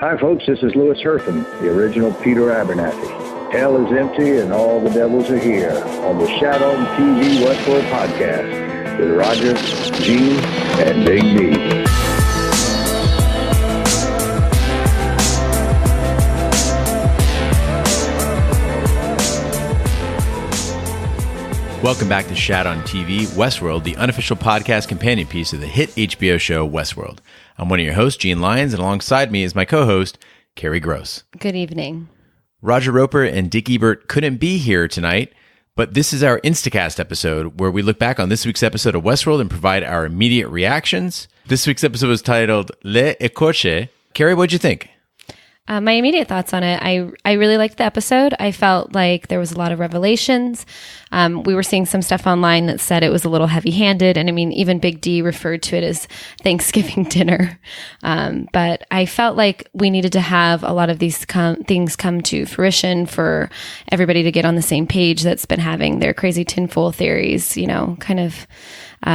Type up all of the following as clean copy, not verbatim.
Hi, folks. This is Louis Herfin, the original Peter Abernathy. Hell is empty and all the devils are here on the Shat on TV Westworld podcast with Roger, Gene, and Big D. Welcome back to Shat on TV Westworld, the unofficial podcast companion piece of the hit HBO show Westworld. I'm one of your hosts, Gene Lyons, and alongside me is my co-host, Carrie Gross. Good evening. Roger Roper and Dick Ebert couldn't be here tonight, but this is our Instacast episode where we look back on this week's episode of Westworld and provide our immediate reactions. This week's episode was titled Les Ecorches. Carrie, what'd you think? My immediate thoughts on it, I really liked the episode. I felt like there was a lot of revelations. We were seeing some stuff online that said it was a little heavy-handed, and I mean, even Big D referred to it as Thanksgiving dinner. But I felt like we needed to have a lot of these things come to fruition for everybody to get on the same page that's been having their crazy tinfoil theories, you know, kind of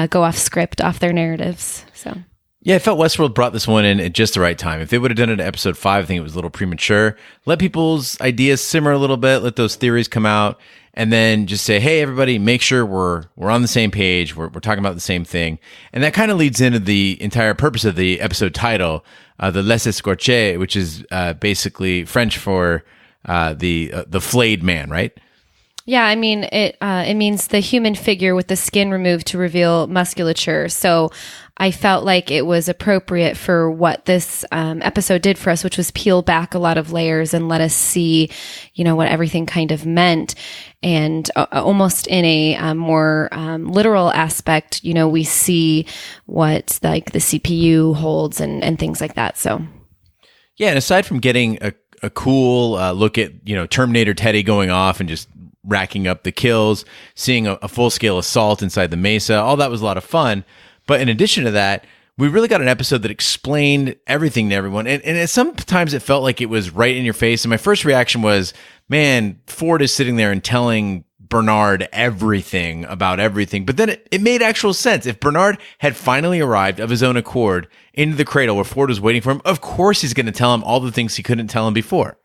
go off script, off their narratives, so... Yeah, I felt Westworld brought this one in at just the right time. If they would have done it at episode 5, I think it was a little premature. Let people's ideas simmer a little bit, let those theories come out, and then just say, hey, everybody, make sure we're on the same page, we're talking about the same thing. And that kind of leads into the entire purpose of the episode title, the Les Escorches, which is basically French for the flayed man, right? Yeah, I mean, it means the human figure with the skin removed to reveal musculature. So I felt like it was appropriate for what this episode did for us, which was peel back a lot of layers and let us see, you know, what everything kind of meant. And almost in a more literal aspect, you know, we see what like the CPU holds and things like that. So, yeah, and aside from getting a cool look at, you know, Terminator Teddy going off and just racking up the kills, seeing a full-scale assault inside the Mesa, all that was a lot of fun. But in addition to that, we really got an episode that explained everything to everyone. And sometimes it felt like it was right in your face. And my first reaction was, man, Ford is sitting there and telling Bernard everything about everything. But then it made actual sense. If Bernard had finally arrived of his own accord into the cradle where Ford was waiting for him, of course he's going to tell him all the things he couldn't tell him before.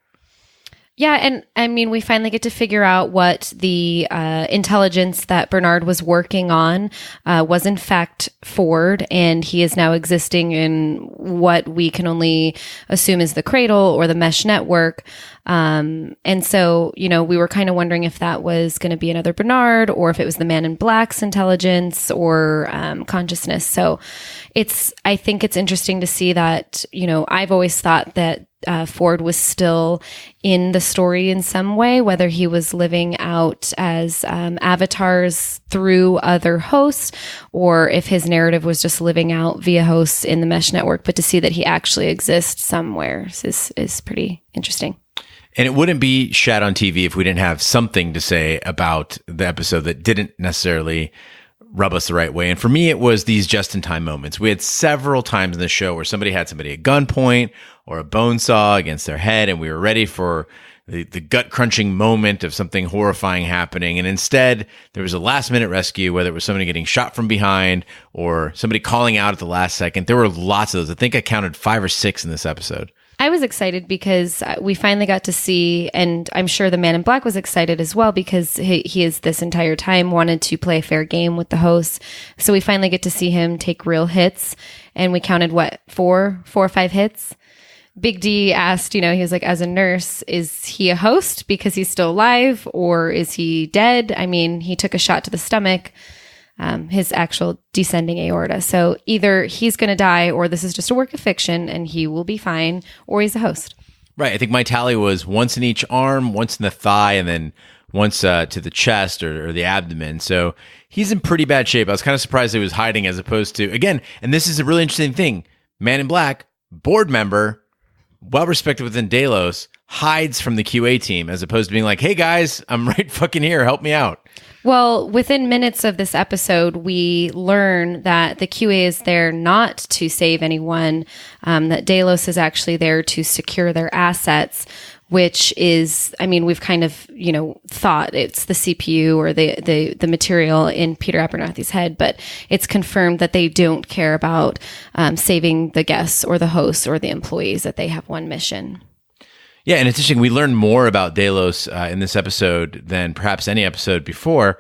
Yeah, and I mean, we finally get to figure out what the intelligence that Bernard was working on was in fact Ford, and he is now existing in what we can only assume is the Cradle or the mesh network. And so, you know, we were kind of wondering if that was going to be another Bernard or if it was the Man in Black's intelligence or consciousness. So I think it's interesting to see that, you know, I've always thought that Ford was still in the story in some way, whether he was living out as avatars through other hosts or if his narrative was just living out via hosts in the mesh network. But to see that he actually exists somewhere is pretty interesting. And it wouldn't be Shat on TV if we didn't have something to say about the episode that didn't necessarily rub us the right way. And for me, it was these just-in-time moments. We had several times in the show where somebody had somebody at gunpoint or a bone saw against their head, and we were ready for the gut-crunching moment of something horrifying happening. And instead, there was a last-minute rescue, whether it was somebody getting shot from behind or somebody calling out at the last second. There were lots of those. I think I counted 5 or 6 in this episode. I was excited because we finally got to see, and I'm sure the Man in Black was excited as well because he has this entire time wanted to play a fair game with the hosts. So we finally get to see him take real hits, and we counted, 4 or 5 hits? Big D asked, you know, he was like, as a nurse, is he a host because he's still alive or is he dead? I mean, he took a shot to the stomach. His actual descending aorta. So either he's going to die or this is just a work of fiction and he will be fine, or he's a host. Right. I think my tally was once in each arm, once in the thigh, and then once to the chest or the abdomen. So he's in pretty bad shape. I was kind of surprised he was hiding as opposed to, again, and this is a really interesting thing, Man in Black, board member, well-respected within Delos, hides from the QA team as opposed to being like, hey guys, I'm right fucking here, help me out. Well, within minutes of this episode, we learn that the QA is there not to save anyone, that Delos is actually there to secure their assets, which is, I mean, we've kind of, thought it's the CPU or the material in Peter Abernathy's head, but it's confirmed that they don't care about saving the guests or the hosts or the employees, that they have one mission. Yeah, and it's interesting. We learned more about Delos in this episode than perhaps any episode before.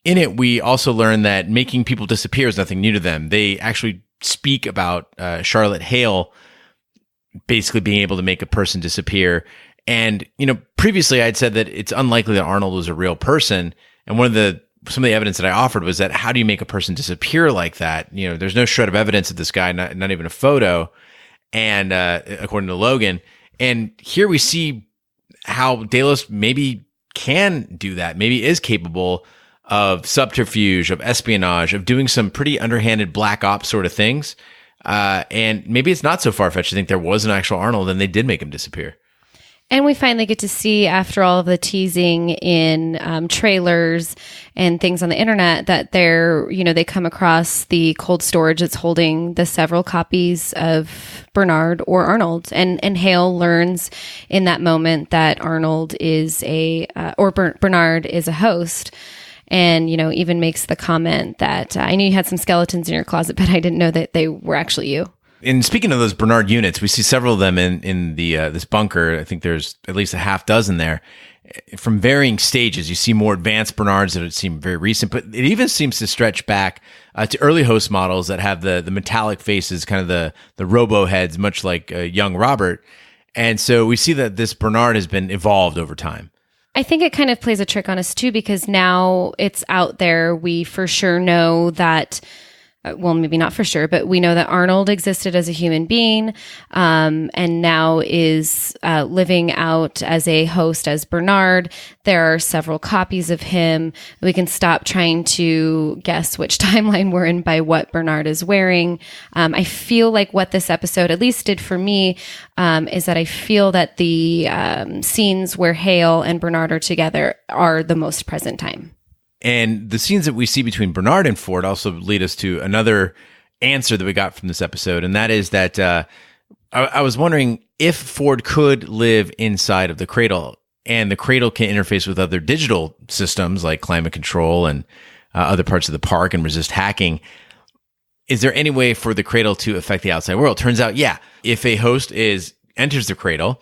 In it, we also learned that making people disappear is nothing new to them. They actually speak about Charlotte Hale basically being able to make a person disappear. And, previously I'd said that it's unlikely that Arnold was a real person. And some of the evidence that I offered was that how do you make a person disappear like that? There's no shred of evidence of this guy, not even a photo. And according to Logan, and here we see how Delos maybe can do that, maybe is capable of subterfuge, of espionage, of doing some pretty underhanded black ops sort of things. And maybe it's not so far-fetched to think there was an actual Arnold and they did make him disappear. And we finally get to see, after all of the teasing in trailers and things on the internet, that they come across the cold storage that's holding the several copies of Bernard or Arnold. And Hale learns in that moment that Arnold is Bernard is a host. And, even makes the comment that I knew you had some skeletons in your closet, but I didn't know that they were actually you. And speaking of those Bernard units, we see several of them in the this bunker. I think there's at least a half dozen there from varying stages. You see more advanced Bernards that seem very recent, but it even seems to stretch back to early host models that have the metallic faces, kind of the robo heads, much like young Robert. And so we see that this Bernard has been evolved over time. I think it kind of plays a trick on us too, because now it's out there. We for sure know that, well, maybe not for sure, but we know that Arnold existed as a human being, and now is living out as a host as Bernard. There are several copies of him. We can stop trying to guess which timeline we're in by what Bernard is wearing. I feel like what this episode at least did for me is that I feel that the scenes where Hale and Bernard are together are the most present time. And the scenes that we see between Bernard and Ford also lead us to another answer that we got from this episode. And that is that I was wondering if Ford could live inside of the Cradle, and the Cradle can interface with other digital systems like climate control and other parts of the park and resist hacking. Is there any way for the Cradle to affect the outside world? Turns out, yeah. If a host enters the Cradle,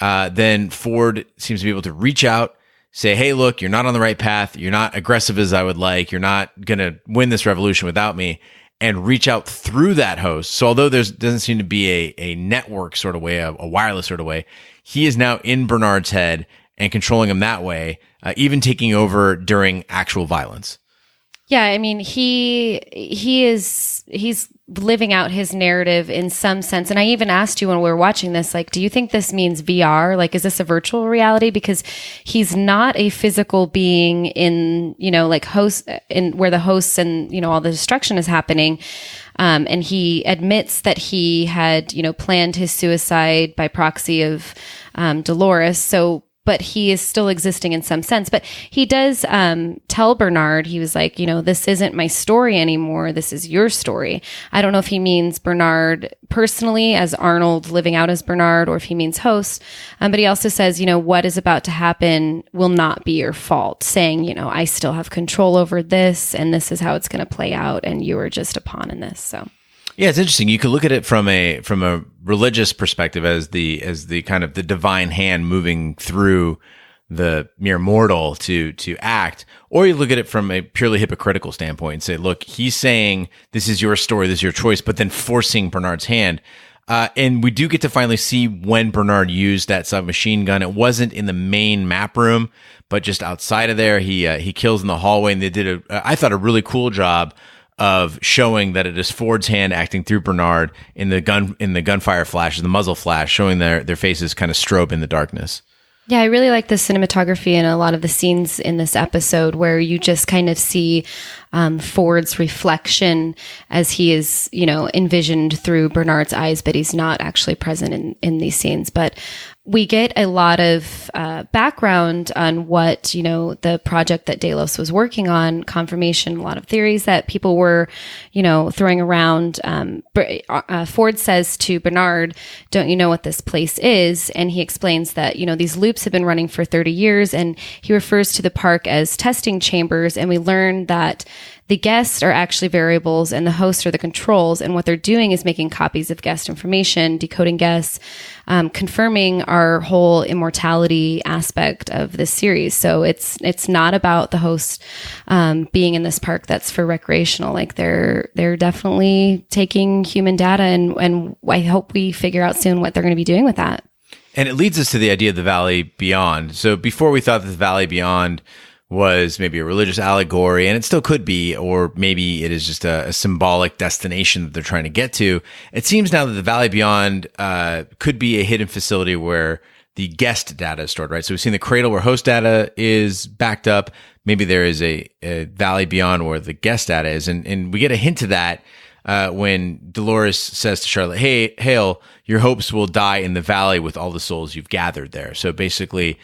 then Ford seems to be able to reach out, say, hey, look, you're not on the right path. You're not aggressive as I would like. You're not going to win this revolution without me, and reach out through that host. So although there doesn't seem to be a network sort of way, a wireless sort of way, he is now in Bernard's head and controlling him that way, even taking over during actual violence. Yeah, I mean, he's living out his narrative in some sense. And I even asked you when we were watching this, like, do you think this means VR? Like, is this a virtual reality? Because he's not a physical being in, like host in where the hosts and, all the destruction is happening. And he admits that he had, planned his suicide by proxy of Dolores. But he is still existing in some sense. But he does tell Bernard, he was like, this isn't my story anymore. This is your story. I don't know if he means Bernard personally as Arnold living out as Bernard, or if he means host. But he also says, what is about to happen will not be your fault, saying, I still have control over this, and this is how it's going to play out, and you are just a pawn in this. So. Yeah, it's interesting. You could look at it from a religious perspective as the kind of the divine hand moving through the mere mortal to act, or you look at it from a purely hypocritical standpoint and say, look, he's saying this is your story, this is your choice, but then forcing Bernard's hand. And we do get to finally see when Bernard used that submachine gun. It wasn't in the main map room, but just outside of there. He kills in the hallway, and they did I thought a really cool job of showing that it is Ford's hand acting through Bernard in the gunfire flashes, the muzzle flash, showing their faces kind of strobe in the darkness. Yeah, I really like the cinematography in a lot of the scenes in this episode where you just kind of see Ford's reflection as he is, envisioned through Bernard's eyes, but he's not actually present in these scenes. But we get a lot of background on what, the project that Delos was working on, confirmation, a lot of theories that people were, throwing around. Ford says to Bernard, "Don't you know what this place is?" And he explains that, these loops have been running for 30 years. And he refers to the park as testing chambers. And we learn that the guests are actually variables and the hosts are the controls. And what they're doing is making copies of guest information, decoding guests, confirming our whole immortality aspect of this series. So it's not about the hosts being in this park that's for recreational. Like they're definitely taking human data, and I hope we figure out soon what they're going to be doing with that. And it leads us to the idea of the Valley Beyond. So before we thought that the Valley Beyond was maybe a religious allegory, and it still could be, or maybe it is just a symbolic destination that they're trying to get to. It seems now that the Valley Beyond could be a hidden facility where the guest data is stored, right? So we've seen the Cradle where host data is backed up. Maybe there is a Valley Beyond where the guest data is. And we get a hint of that when Dolores says to Charlotte, "Hey, Hale, your hopes will die in the valley with all the souls you've gathered there." So basically,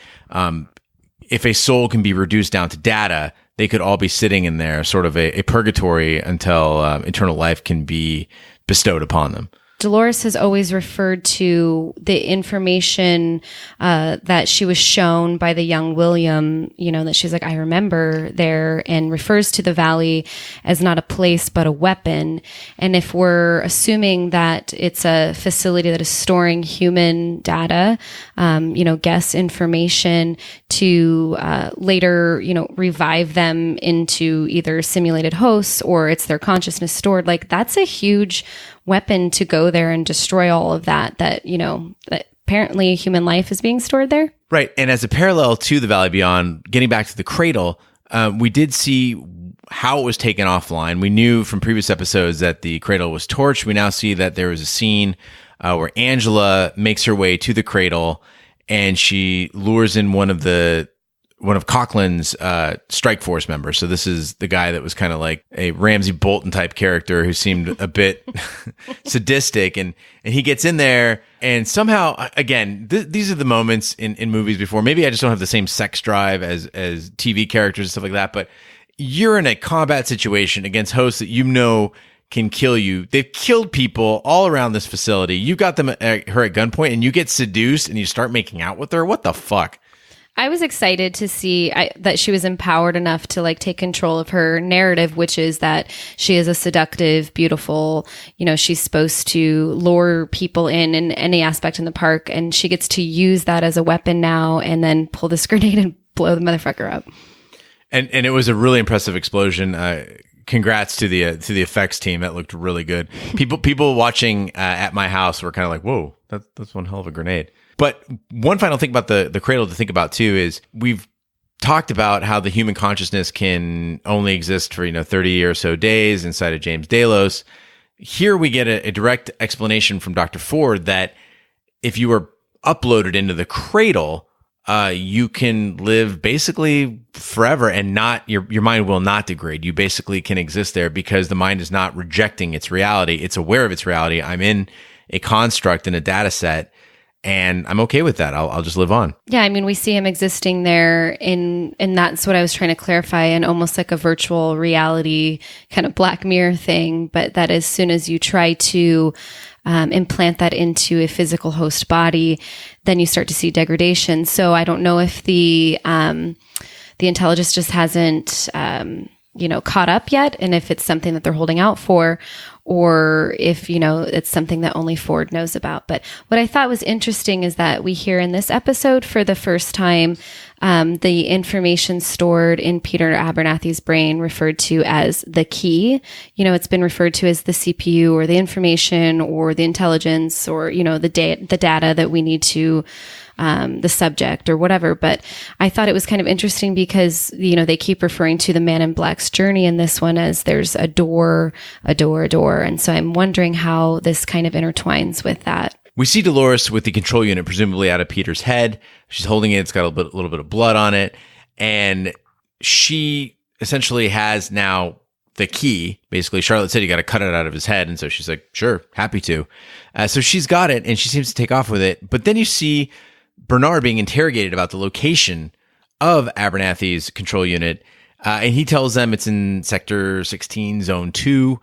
if a soul can be reduced down to data, they could all be sitting in there, sort of a purgatory until eternal life can be bestowed upon them. Dolores has always referred to the information that she was shown by the young William, that she's like, "I remember there," and refers to the valley as not a place, but a weapon. And if we're assuming that it's a facility that is storing human data, guest information to later, revive them into either simulated hosts or it's their consciousness stored, like that's a huge weapon to go there and destroy all of that that apparently human life is being stored there. Right. And as a parallel to the Valley Beyond, getting back to the Cradle, we did see how it was taken offline. We knew from previous episodes that the Cradle was torched. We now see that there was a scene where Angela makes her way to the Cradle and she lures in one of Coughlin's strike force members. So this is the guy that was kind of like a Ramsay Bolton type character who seemed a bit sadistic, and he gets in there and somehow, again, these are the moments in movies before. Maybe I just don't have the same sex drive as TV characters and stuff like that, but you're in a combat situation against hosts that can kill you. They've killed people all around this facility. You got her at gunpoint and you get seduced and you start making out with her. What the fuck? I was excited to see that she was empowered enough to take control of her narrative, which is that she is a seductive, beautiful, she's supposed to lure people in any aspect in the park. And she gets to use that as a weapon now and then pull this grenade and blow the motherfucker up. And it was a really impressive explosion. Congrats to the effects team. That looked really good. People watching at my house were kind of like, "Whoa, that's one hell of a grenade." But one final thing about the Cradle to think about too is we've talked about how the human consciousness can only exist for 30 or so days inside of James Delos. Here we get a direct explanation from Dr. Ford that if you were uploaded into the Cradle, you can live basically forever and your mind will not degrade. You basically can exist there because the mind is not rejecting its reality. It's aware of its reality. I'm in a construct in a data set. And I'm okay with that. I'll just live on. Yeah, I mean, we see him existing there and that's what I was trying to clarify, and almost like a virtual reality kind of Black Mirror thing. But that as soon as you try to implant that into a physical host body, then you start to see degradation. So I don't know if the intelligence just hasn't caught up yet, and if it's something that they're holding out for, or if, it's something that only Ford knows about. But what I thought was interesting is that we hear in this episode for the first time the information stored in Peter Abernathy's brain referred to as the key. It's been referred to as the CPU or the information or the intelligence or, the data that we need to the subject or whatever. But I thought it was kind of interesting because, they keep referring to the Man in Black's journey in this one as there's a door. And so I'm wondering how this kind of intertwines with that. We see Dolores with the control unit presumably out of Peter's head. She's holding it. It's got a little bit of blood on it. And she essentially has now the key. Basically, Charlotte said you got to cut it out of his head. And so she's like, sure, happy to. So she's got it and she seems to take off with it. But then you see Bernard being interrogated about the location of Abernathy's control unit. And he tells them it's in Sector 16, Zone 2.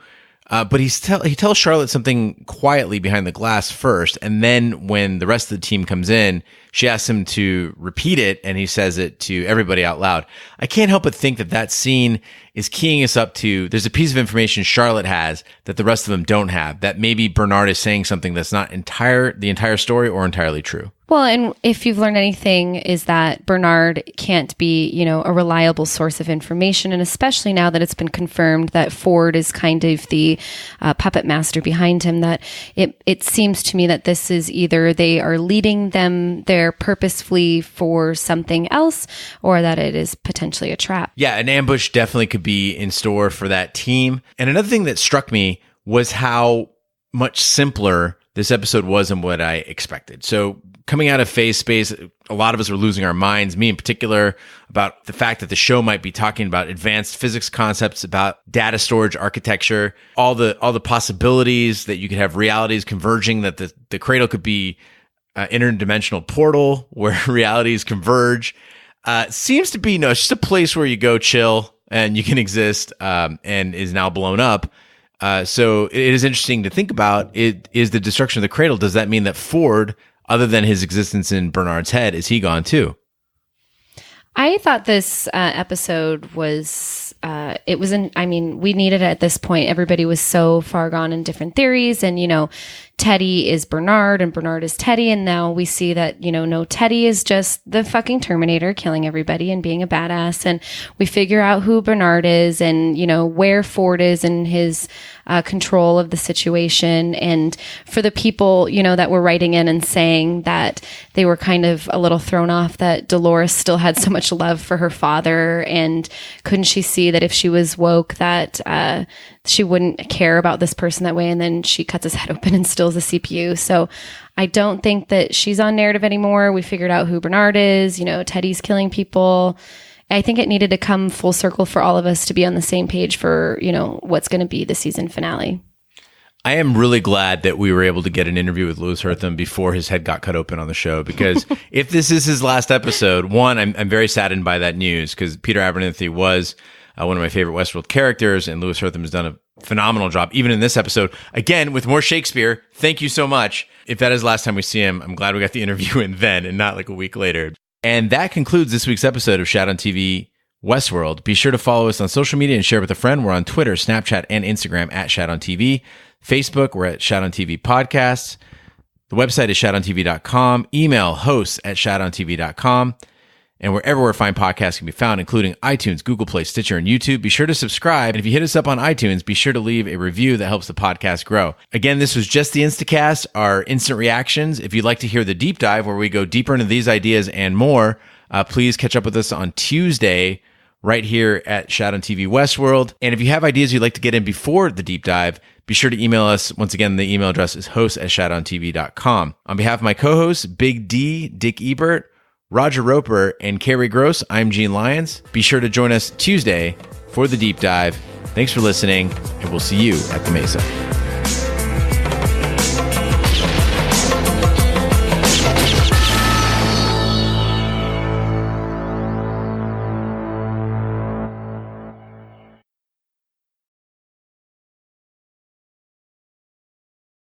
But he tells Charlotte something quietly behind the glass first. And then when the rest of the team comes in, she asks him to repeat it. And he says it to everybody out loud. I can't help but think that scene is keying us up to, there's a piece of information Charlotte has that the rest of them don't have, that maybe Bernard is saying something that's not the entire story or entirely true. Well, and if you've learned anything, is that Bernard can't be, a reliable source of information. And especially now that it's been confirmed that Ford is kind of the puppet master behind him, that it seems to me that this is either they are leading them there purposefully for something else, or that it is potentially a trap. Yeah, an ambush definitely could be in store for that team. And another thing that struck me was how much simpler this episode was than what I expected. So coming out of Phase Space, a lot of us were losing our minds, me in particular, about the fact that the show might be talking about advanced physics concepts, about data storage architecture, all the possibilities that you could have realities converging, that the Cradle could be an interdimensional portal where realities converge. Seems to be, it's just a place where you go chill and you can exist, and is now blown up. So it is interesting to think about. It is the destruction of the Cradle. Does that mean that Ford, other than his existence in Bernard's head, is he gone too? I thought this episode was, we needed it at this point. Everybody was so far gone in different theories, and, Teddy is Bernard and Bernard is Teddy. And now we see that, no, Teddy is just the fucking Terminator killing everybody and being a badass. And we figure out who Bernard is and, where Ford is in his control of the situation. And for the people, that were writing in and saying that they were kind of a little thrown off that Dolores still had so much love for her father. And couldn't she see that if she was woke, that she wouldn't care about this person that way? And then she cuts his head open and steals the CPU. So I don't think that she's on narrative anymore. We figured out who Bernard is. Teddy's killing people. I think it needed to come full circle for all of us to be on the same page for, what's going to be the season finale. I am really glad that we were able to get an interview with Louis Hertham before his head got cut open on the show, because if this is his last episode, one, I'm very saddened by that news, because Peter Abernathy was one of my favorite Westworld characters, and Louis Hertham has done a phenomenal job, even in this episode. Again, with more Shakespeare. Thank you so much. If that is the last time we see him, I'm glad we got the interview in then and not like a week later. And that concludes this week's episode of Shat on TV Westworld. Be sure to follow us on social media and share with a friend. We're on Twitter, Snapchat, and Instagram at Shat on TV. Facebook, we're at Shat on TV Podcasts. The website is shatontv.com. Email hosts at shatontv.com. And wherever fine podcasts can be found, including iTunes, Google Play, Stitcher, and YouTube, be sure to subscribe. And if you hit us up on iTunes, be sure to leave a review that helps the podcast grow. Again, this was just the Instacast, our instant reactions. If you'd like to hear the deep dive where we go deeper into these ideas and more, please catch up with us on Tuesday right here at Shat on TV Westworld. And if you have ideas you'd like to get in before the deep dive, be sure to email us. Once again, the email address is hosts@shatontv.com. On behalf of my co-hosts, Big D, Dick Ebert, Roger Roper, and Carrie Gross, I'm Gene Lyons. Be sure to join us Tuesday for the deep dive. Thanks for listening, and we'll see you at the Mesa.